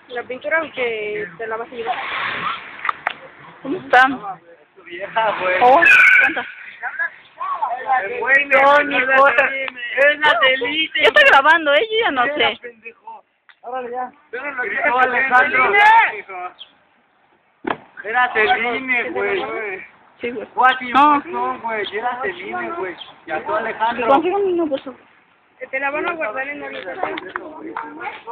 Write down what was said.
La pintura que te la vas a llevar. ¿Cómo están? Tu vieja, güey. Oh, ¿cuántas? Güey, Tony, es Natelite. Ya está grabando, yo ya no sé. Órale, ya. Gritó Alejandro. Era Celine, güey. Sí, güey. Guati, No. no, güey. Era Celine, güey. Ya tú Alejandro. Consigo mi no, por favor. Te la van a guardar en la habitación.